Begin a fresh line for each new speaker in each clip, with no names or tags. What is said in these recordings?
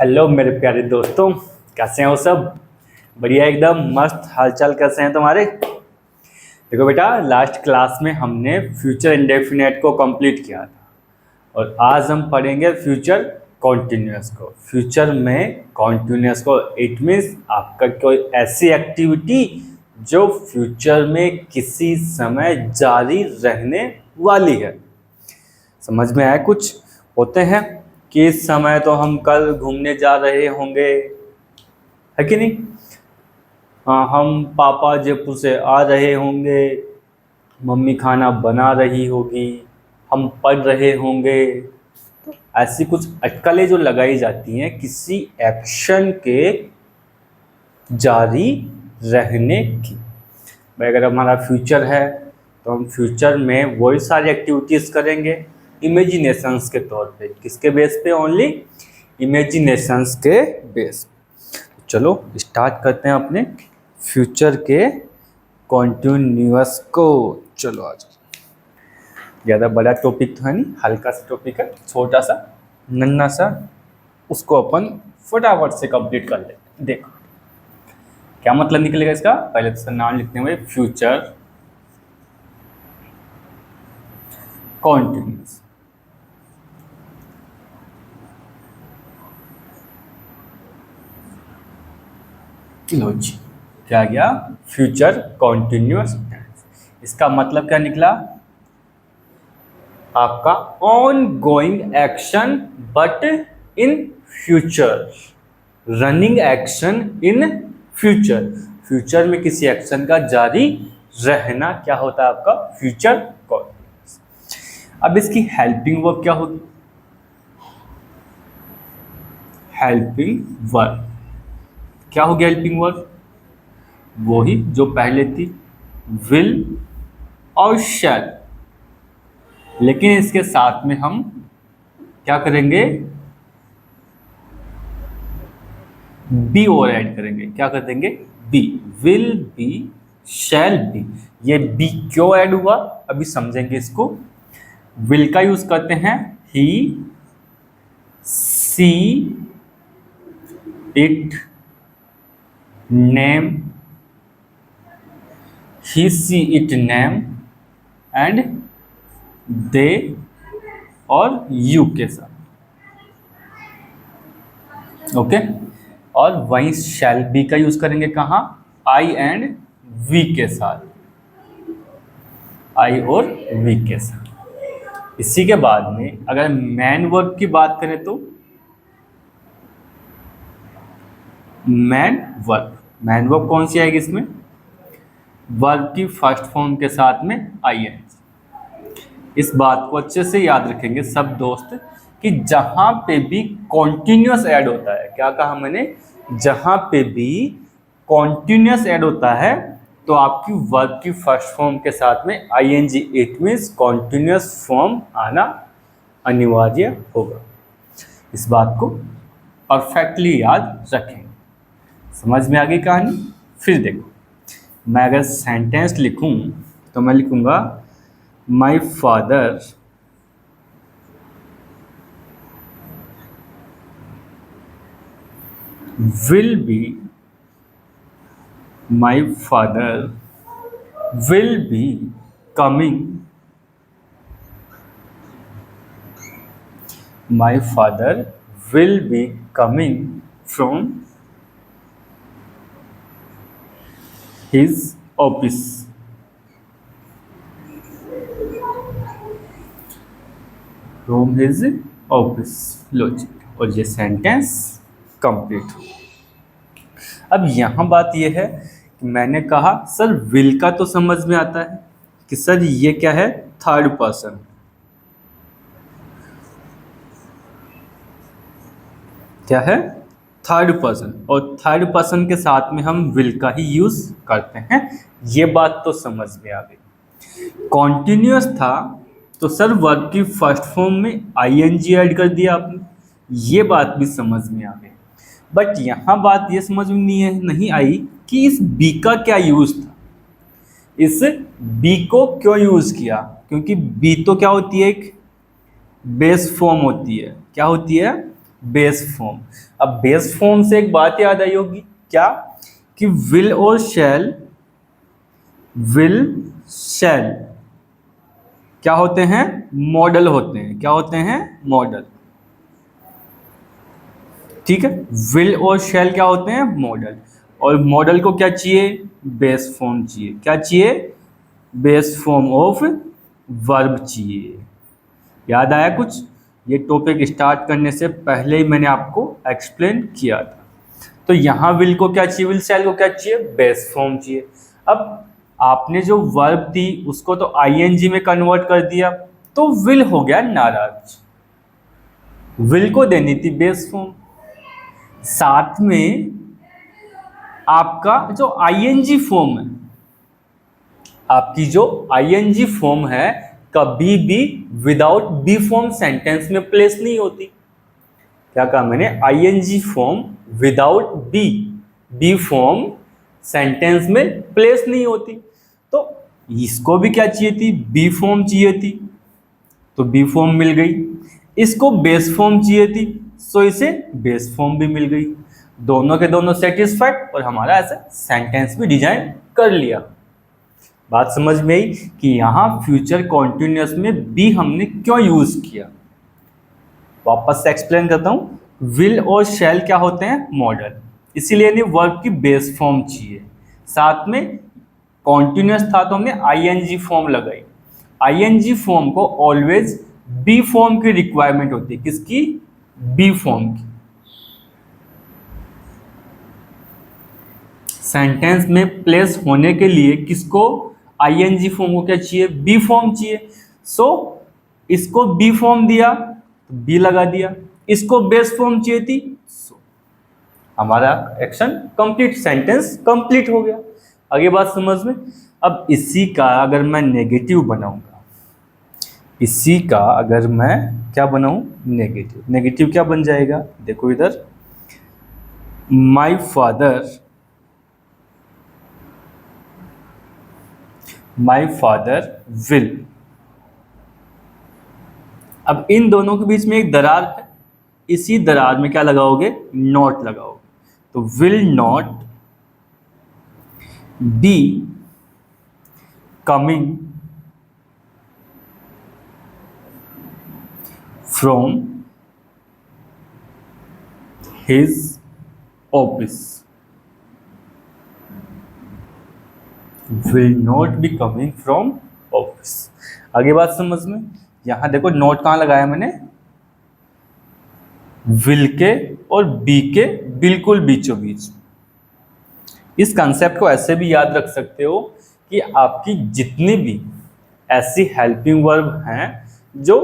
Hello मेरे प्यारे दोस्तों, कैसे हैं वो सब? बढ़िया, एकदम मस्त। हालचाल कैसे हैं तुम्हारे? देखो बेटा, लास्ट क्लास में हमने फ्यूचर इंडेफिनेट को कंप्लीट किया था और आज हम पढ़ेंगे फ्यूचर कॉन्टिन्यूअस को। फ्यूचर में कॉन्टिन्यूअस को इट मीन्स आपका कोई ऐसी एक्टिविटी जो फ्यूचर में किसी समय जारी रहने वाली है। समझ में आया? कुछ होते हैं कि इस समय तो हम कल घूमने जा रहे होंगे, है कि नहीं? हाँ, हम पापा जयपुर से आ रहे होंगे, मम्मी खाना बना रही होगी, हम पढ़ रहे होंगे। तो ऐसी कुछ अटकलें जो लगाई जाती हैं किसी एक्शन के जारी रहने की। भाई अगर हमारा फ्यूचर है तो हम फ्यूचर में वही सारी एक्टिविटीज़ करेंगे इमेजिनेशंस के तौर पे। किसके बेस पे? ओनली इमेजिनेशंस के बेस। चलो स्टार्ट करते हैं अपने फ्यूचर के कॉन्टिन्यूअस को। चलो आज ज़्यादा बड़ा टॉपिक तो है नहीं, हल्का सा टॉपिक है, छोटा सा नन्ना सा, उसको अपन फटाफट से कंप्लीट कर लेते। देखो क्या मतलब निकलेगा इसका। पहले तो इसका नाम लिखते हुए फ्यूचर कॉन्टिन्यूअस। लो जी, क्या गया? Future continuous tense. इसका मतलब क्या निकला? आपका ongoing action but in future, running action in future. Future में किसी एक्शन का जारी रहना क्या होता है? आपका फ्यूचर कॉन्टिन्यूअस। अब इसकी हेल्पिंग वर्ब क्या होगी? हेल्पिंग वर्ब क्या होगी? हेल्पिंग वर्ब वही जो पहले थी, विल और शैल, लेकिन इसके साथ में हम क्या करेंगे? बी और ऐड करेंगे। क्या कर देंगे? Be. Will be, shall be. ये बी क्यों ऐड हुआ अभी समझेंगे इसको। विल का यूज करते हैं he she it name, he she it name and they और यू के साथ। ओके और वहीं शैल बी का यूज करेंगे कहाँ? आई एंड वी के साथ, आई और वी के साथ। इसी के बाद में अगर मैन वर्ब की बात करें तो मैन वर्ब कौन सी आएगी इसमें? वर्ब की फर्स्ट फॉर्म के साथ में आई एन। इस बात को अच्छे से याद रखेंगे सब दोस्त कि जहां पे भी कॉन्टिन्यूअस ऐड होता है, क्या कहा मैंने? जहां पे भी कॉन्टिन्यूअस ऐड होता है तो आपकी वर्ब की फर्स्ट फॉर्म के साथ में ING, it means continuous form आना अनिवार्य होगा। इस बात को परफेक्टली याद रखें। समझ में आ गई कहानी? फिर देखो, मैं अगर सेंटेंस लिखूं तो मैं लिखूंगा my father will be, my father will be coming, my father will be coming from his office, from his office। लो जी, और ये सेंटेंस कंप्लीट हो। अब यहाँ बात यह है कि मैंने कहा सर विल का तो समझ में आता है कि सर ये क्या है? Third person. क्या है? Third person. और थर्ड पर्सन के साथ में हम विल का ही यूज करते हैं। ये बात तो समझ में आ गई। कॉन्टिन्यूअस था तो सर वर्ब की फर्स्ट फॉर्म में आईएनजी ऐड कर दिया आपने, ये बात भी समझ में आ गई। बट यहाँ बात ये समझ में नहीं आई कि इस बी का क्या यूज था, इस बी को क्यों यूज किया। क्योंकि बी तो क्या होती है? एक बेस फॉर्म होती है। क्या होती है? Base form. अब बेस फॉर्म से एक बात याद आई होगी, क्या कि विल और शैल क्या होते हैं, मॉडल होते हैं। क्या होते हैं, मॉडल। ठीक है, विल और शैल क्या होते हैं, मॉडल। और मॉडल को क्या चाहिए, बेस फॉर्म चाहिए। क्या चाहिए, बेस फॉर्म ऑफ वर्ब चाहिए। याद आया कुछ, ये टॉपिक स्टार्ट करने से पहले ही मैंने आपको एक्सप्लेन किया था। तो यहाँ विल को क्या चाहिए, विल शैल को क्या चाहिए, बेस फॉर्म चाहिए। अब आपने जो वर्ब दी उसको तो आईएनजी में कन्वर्ट कर दिया, तो विल हो गया नाराज। विल को देनी थी बेस फॉर्म, साथ में आपका जो आईएनजी फॉर्म है, आपकी जो आईएनजी फॉर्म है कभी भी विदाउट बी फॉर्म सेंटेंस में प्लेस नहीं होती। क्या कहा मैंने, ING form without B form sentence में प्लेस नहीं होती। तो इसको भी क्या चाहिए थी, बी फॉर्म चाहिए थी, तो बी फॉर्म मिल गई। इसको बेस फॉर्म चाहिए थी, सो इसे बेस फॉर्म भी मिल गई। दोनों के दोनों सेटिस्फाइड, और हमारा ऐसा सेंटेंस भी डिजाइन कर लिया। बात समझ में आई कि यहाँ फ्यूचर कॉन्टिन्यूअस में बी हमने क्यों यूज किया। वापस से एक्सप्लेन करता हूँ, विल और शैल क्या होते हैं, मॉडल, इसीलिए नहीं वर्ब की बेस फॉर्म चाहिए। साथ में कॉन्टिन्यूअस था तो हमने आईएनजी फॉर्म लगाई। आईएनजी फॉर्म को ऑलवेज बी फॉर्म की रिक्वायरमेंट होती है। किसकी, बी फॉर्म की। सेंटेंस में प्लेस होने के लिए किसको, आईएनजी फॉर्म को क्या चाहिए, बी फॉर्म चाहिए। सो इसको बी फॉर्म दिया तो बी लगा दिया, इसको बेस फॉर्म चाहिए थी, सो हमारा एक्शन कंप्लीट, सेंटेंस कंप्लीट हो गया। आगे बात समझ में। अब इसी का अगर मैं नेगेटिव बनाऊंगा, इसी का अगर मैं क्या बनाऊं, नेगेटिव। नेगेटिव क्या बन जाएगा, देखो इधर, माई फादर विल। अब इन दोनों के बीच में एक दरार है, इसी दरार में क्या लगाओगे, नॉट लगाओगे। तो will not be coming from his office. Will not be coming from office. आगे बात समझ में। यहां देखो नोट कहां लगाया मैंने, विल के और बी के बिल्कुल बीचों बीच। इस कंसेप्ट को ऐसे भी याद रख सकते हो कि आपकी जितनी भी ऐसी हेल्पिंग वर्ब हैं जो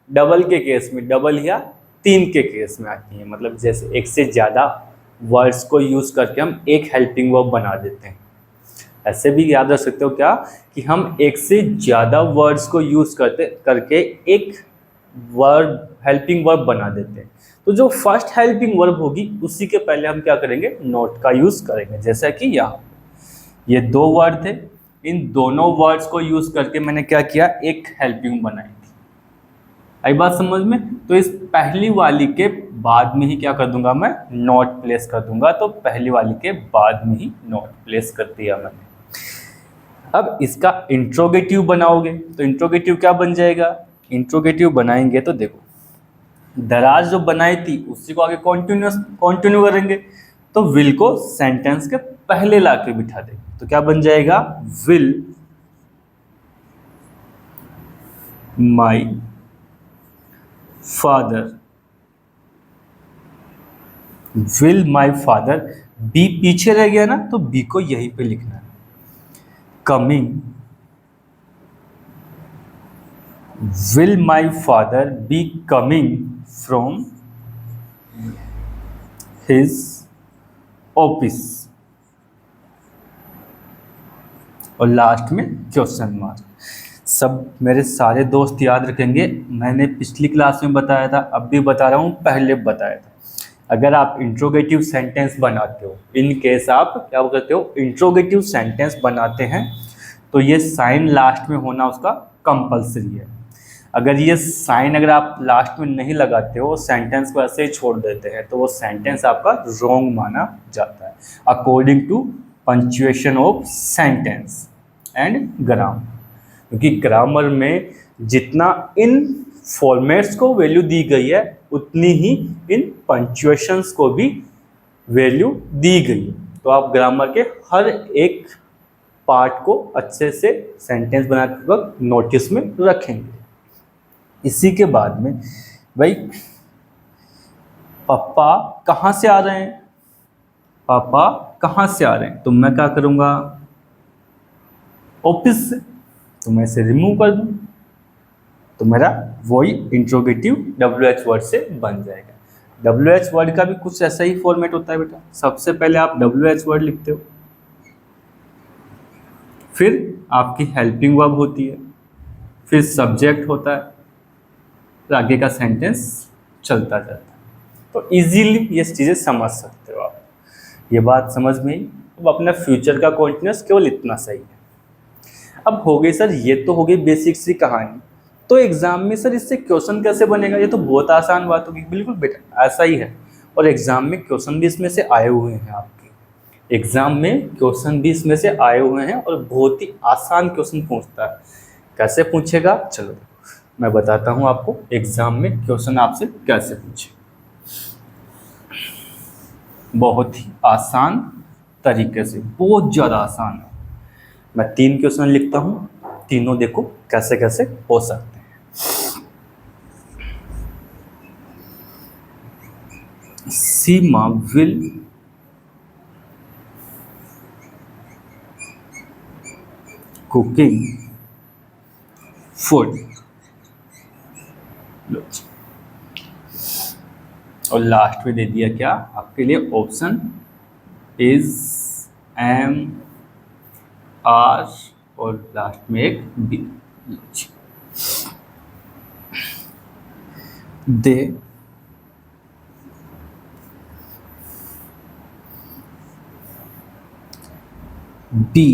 डबल के केस में, डबल या तीन के केस में आती हैं, मतलब जैसे एक से ज़्यादा वर्ड्स को यूज़ करके हम एक हेल्पिंग वर्ब बना देते हैं। ऐसे भी याद रख सकते हो क्या कि हम एक से ज़्यादा वर्ड्स को यूज़ करके एक वर्ब, हेल्पिंग वर्ब बना देते हैं। तो जो फर्स्ट हेल्पिंग वर्ब होगी उसी के पहले हम क्या करेंगे, नॉट का यूज़ करेंगे। जैसा कि यहाँ ये दो वर्ड थे, इन दोनों वर्ड्स को यूज़ करके मैंने क्या किया, एक हेल्पिंग बनाई थी। आई बात समझ में। तो इस पहली वाली के बाद में ही क्या कर दूंगा, मैं नॉट प्लेस कर दूंगा। तो पहली वाली के बाद में ही नॉट प्लेस कर दिया मैंने। अब इसका इंट्रोगेटिव बनाओगे तो इंट्रोगेटिव क्या बन जाएगा, इंट्रोगेटिव बनाएंगे तो देखो दराज जो बनाई थी उसी को आगे कंटिन्यू करेंगे। तो विल को सेंटेंस के पहले लाके बिठा देंगे तो क्या बन जाएगा, will my father. Will my father, be पीछे रह गया ना तो बी को यहीं पे लिखना है। Coming, will my father be coming from his office. और लास्ट में क्वेश्चन मार्क। सब मेरे सारे दोस्त याद रखेंगे, मैंने पिछली क्लास में बताया था, अब भी बता रहा हूँ, पहले बताया था। अगर आप इंट्रोगेटिव सेंटेंस बनाते हो, इन केस आप क्या करते हो, इंट्रोगेटिव सेंटेंस बनाते हैं, तो ये साइन लास्ट में होना उसका कंपलसरी है। अगर ये साइन अगर आप लास्ट में नहीं लगाते हो, सेंटेंस को ऐसे ही छोड़ देते हैं, तो वो सेंटेंस आपका रॉन्ग माना जाता है according to punctuation of sentence and grammar. क्योंकि ग्रामर में जितना इन फॉर्मेट्स को वैल्यू दी गई है उतनी ही इन पंक्चुएशंस को भी वैल्यू दी गई है। तो आप ग्रामर के हर एक पार्ट को अच्छे से सेंटेंस बनाते वक्त नोटिस में रखेंगे। इसी के बाद में भाई पापा कहाँ से आ रहे हैं, पापा कहाँ से आ रहे हैं, तो मैं क्या करूँगा, ऑफिस से, तो मैं इसे रिमूव कर दूँ तो मेरा वही इंट्रोगेटिव WH वर्ड से बन जाएगा। WH वर्ड का भी कुछ ऐसा ही फॉर्मेट होता है बेटा। सबसे पहले आप WH वर्ड लिखते हो, फिर आपकी हेल्पिंग वर्ब होती है, फिर सब्जेक्ट होता है, फिर आगे का सेंटेंस चलता जाता है। तो इजीली ये चीज़ें समझ सकते हो आप। ये बात समझ में आई। अब अपना फ्यूचर का कॉन्टिन्यूस केवल इतना सही है। अब हो गई सर, ये तो हो गई बेसिक सी कहानी। तो एग्जाम में सर इससे क्वेश्चन कैसे बनेगा, ये तो बहुत आसान बात होगी। बिल्कुल बेटा ऐसा ही है, और एग्जाम में क्वेश्चन भी इसमें से आए हुए हैं आपके। एग्जाम में क्वेश्चन भी इसमें से आए हुए हैं और बहुत ही आसान क्वेश्चन पूछता है। कैसे पूछेगा, चलो मैं बताता हूँ आपको एग्जाम में क्वेश्चन आपसे कैसे पूछे। बहुत ही आसान तरीके से, बहुत ज़्यादा आसान है। मैं 3 क्वेश्चन लिखता हूँ, तीनों देखो कैसे कैसे हो सकते हैं। सीमा विल कुकिंग फूड, और लास्ट में दे दिया क्या आपके लिए ऑप्शन इज, एम, आर और लास्ट में एक be. They be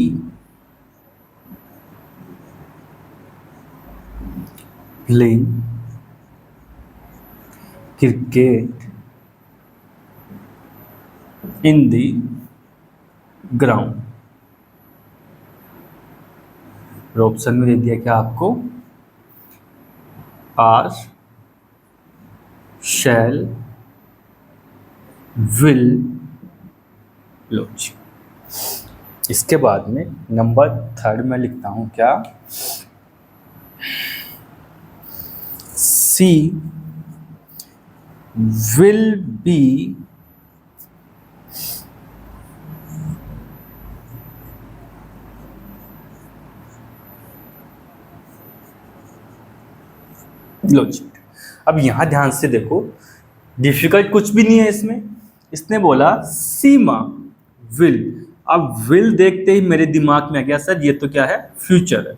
playing cricket in the ground. Option में दे दिया क्या आपको, आर, शैल, विल, लोच। इसके बाद में नंबर 3 में लिखता हूं क्या, सी विल बी लॉजिक। अब यहां ध्यान से देखो, डिफिकल्ट कुछ भी नहीं है इसमें। इसने बोला सीमा विल। अब विल देखते ही मेरे दिमाग में आ गया सर ये तो क्या है, फ्यूचर है।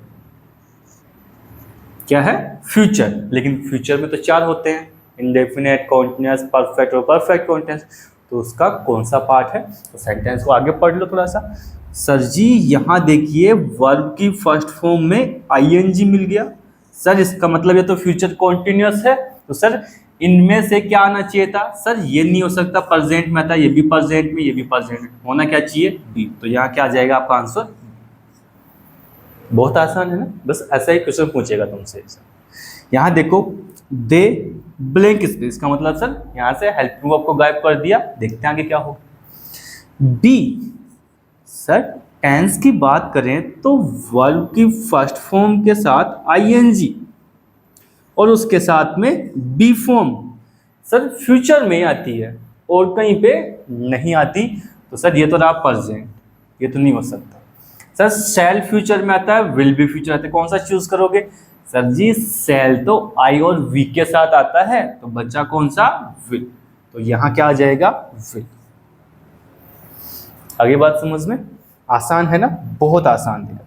क्या है, फ्यूचर। लेकिन फ्यूचर में तो 4 होते हैं, इंडेफिनेट, कॉन्टिन्यूअस, परफेक्ट और परफेक्ट कॉन्टिन्यूअस। तो उसका कौन सा पार्ट है, तो सेंटेंस को आगे पढ़ लो थोड़ा सा। सर जी यहाँ देखिए वर्ब की फर्स्ट फॉर्म में आईएनजी मिल गया। सर इसका मतलब ये तो फ्यूचर कॉन्टिन्यूअस है, तो सर इनमें से क्या आना चाहिए था, सर ये नहीं हो सकता प्रेजेंट में था, ये भी प्रेजेंट में, ये भी प्रेजेंट में, होना क्या चाहिए, बी। तो यहाँ क्या आ जाएगा आपका आंसर। बहुत आसान है ना, बस ऐसा ही क्वेश्चन पूछेगा तुमसे। यहाँ देखो दे ब्लैंक स्पेस का मतलब सर यहाँ से हेल्पिंग वर्ब को गायब कर दिया। देखते हैं आगे क्या होगा। बी, सर टेंस की बात करें तो वर्ब की फर्स्ट फॉर्म के साथ आईएनजी और उसके साथ में बी फॉर्म सर फ्यूचर में आती है और कहीं पे नहीं आती। तो सर ये तो रहा प्रेजेंट, ये तो नहीं हो सकता। सर शैल फ्यूचर में आता है, विल भी फ्यूचर आता है, कौन सा चूज करोगे। सर जी शैल तो आई और वी के साथ आता है, तो बच्चा कौन सा, विल। तो यहाँ क्या आ जाएगा, विल। आगे बात समझ में आसान है ना, बहुत आसान है।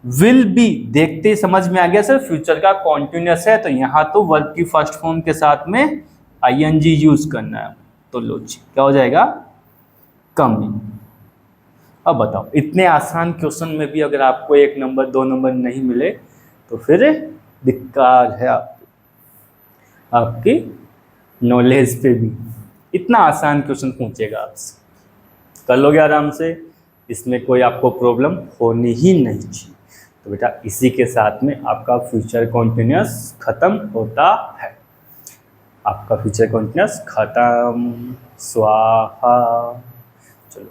विल बी देखते ही समझ में आ गया सर फ्यूचर का कॉन्टिन्यूअस है, तो यहाँ तो वर्ब की फर्स्ट फॉर्म के साथ में आईएनजी यूज करना है। तो लो जी क्या हो जाएगा, कमिंग। अब बताओ इतने आसान क्वेश्चन में भी अगर आपको 1 नंबर 2 नंबर नहीं मिले तो फिर धिक्कार है आपकी नॉलेज पे भी। इतना आसान क्वेश्चन पूछेगा आपसे, कर लोगे आराम से, इसमें कोई आपको प्रॉब्लम होनी ही नहीं चाहिए। तो बेटा इसी के साथ में आपका फ्यूचर कॉन्टिन्यूस खत्म होता है। आपका फ्यूचर कॉन्टिन्यूस खत्म। स्वाहा। चलो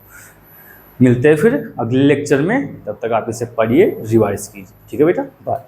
मिलते हैं फिर अगले लेक्चर में, तब तक आप इसे पढ़िए, रिवाइज कीजिए। ठीक है बेटा, बाय।